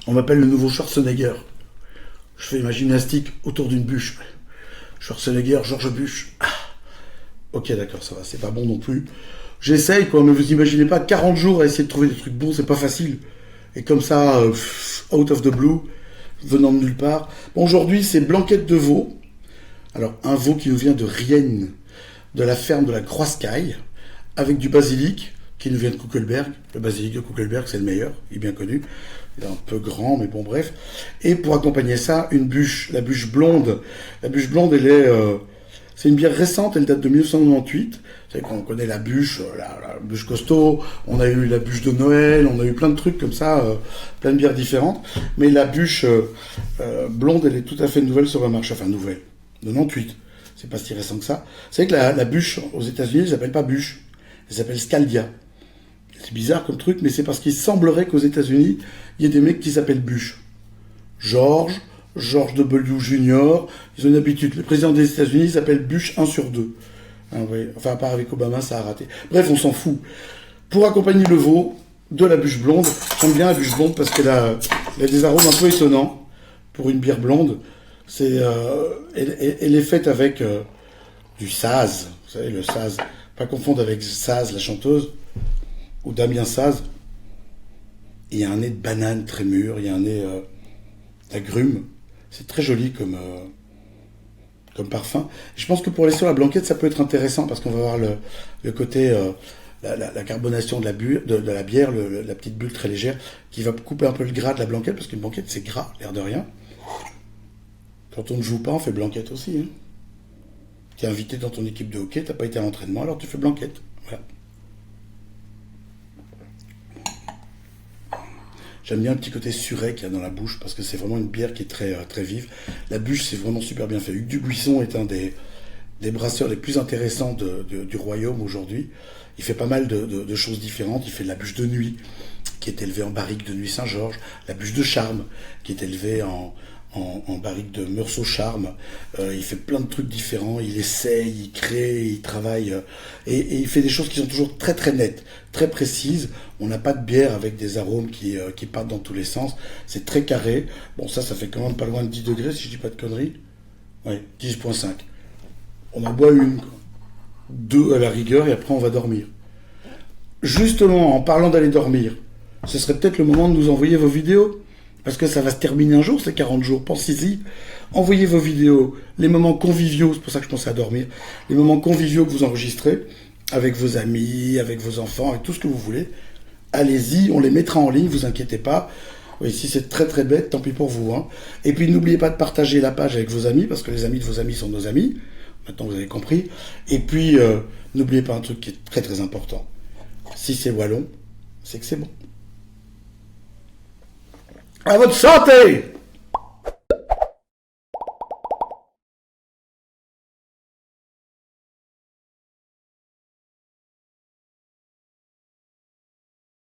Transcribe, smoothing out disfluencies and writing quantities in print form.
On m'appelle le nouveau Schwarzenegger. Je fais ma gymnastique autour d'une bûche. Schwarzenegger, George Bush. Ah. Ok, d'accord, ça va, c'est pas bon non plus. J'essaye, quoi, mais vous imaginez pas, 40 jours à essayer de trouver des trucs bons, c'est pas facile. Et comme ça, out of the blue, venant de nulle part. Bon, aujourd'hui, c'est blanquette de veau. Alors, un veau qui nous vient de Rienne, de la ferme de la Croiscaille, avec du basilic, qui nous vient de Kuckelberg. Le basilic de Kuckelberg, c'est le meilleur, il est bien connu. Il est un peu grand, mais bon, bref. Et pour accompagner ça, une bûche, la bûche blonde. La bûche blonde, elle est... c'est une bière récente, elle date de 1998. Vous savez qu'on connaît la bûche costaud, on a eu la bûche de Noël, on a eu plein de trucs comme ça, plein de bières différentes. Mais la bûche blonde, elle est tout à fait nouvelle sur le marché. Enfin, nouvelle. 98. C'est pas si récent que ça. Vous savez que la bûche aux États-Unis, elle s'appelle pas bûche. Elle s'appelle Scaldia. C'est bizarre comme truc, mais c'est parce qu'il semblerait qu'aux États-Unis, il y ait des mecs qui s'appellent bûche. George W. Junior, ils ont une habitude. Le président des États-Unis s'appelle Bush 1 sur 2. Hein, oui. Enfin, à part avec Obama, ça a raté. Bref, on s'en fout. Pour accompagner le veau, de la bûche blonde, j'aime bien la bûche blonde parce qu'elle a des arômes un peu étonnants pour une bière blonde. Elle est faite avec du Saz. Vous savez, le Saz. Pas confondre avec Saz, la chanteuse, ou Damien Saz. Il y a un nez de banane très mûr, il y a un nez d'agrumes. C'est très joli comme parfum. Je pense que pour laisser sur la blanquette, ça peut être intéressant parce qu'on va avoir le côté, la carbonation de la bière, la petite bulle très légère qui va couper un peu le gras de la blanquette parce qu'une blanquette c'est gras, l'air de rien. Quand on ne joue pas, on fait blanquette aussi. Hein. Tu es invité dans ton équipe de hockey, tu n'as pas été à l'entraînement, alors tu fais blanquette. Voilà. J'aime bien le petit côté suret qu'il y a dans la bouche parce que c'est vraiment une bière qui est très, très vive. La bûche, c'est vraiment super bien fait. Hugues Dubuisson est un des brasseurs les plus intéressants du royaume aujourd'hui. Il fait pas mal de choses différentes. Il fait de la bûche de nuit qui est élevée en barrique de nuit Saint-Georges, la bûche de charme qui est élevée en barrique de Meursault-Charme. Il fait plein de trucs différents, il essaye, il crée, il travaille, et il fait des choses qui sont toujours très très nettes, très précises. On n'a pas de bière avec des arômes qui partent dans tous les sens. C'est très carré. Bon, ça fait quand même pas loin de 10 degrés, si je dis pas de conneries. Ouais, 10,5. On en boit une, quoi. 2 à la rigueur, et après on va dormir. Justement, en parlant d'aller dormir, ce serait peut-être le moment de nous envoyer vos vidéos. Parce que ça va se terminer un jour, ces 40 jours. Pensez-y. Envoyez vos vidéos, les moments conviviaux, c'est pour ça que je pensais à dormir, les moments conviviaux que vous enregistrez, avec vos amis, avec vos enfants, avec tout ce que vous voulez. Allez-y, on les mettra en ligne, vous inquiétez pas. Oui, si c'est très très bête, tant pis pour vous. Hein. Et puis n'oubliez pas de partager la page avec vos amis, parce que les amis de vos amis sont nos amis. Maintenant vous avez compris. Et puis, n'oubliez pas un truc qui est très très important. Si c'est wallon, c'est que c'est bon. À votre santé!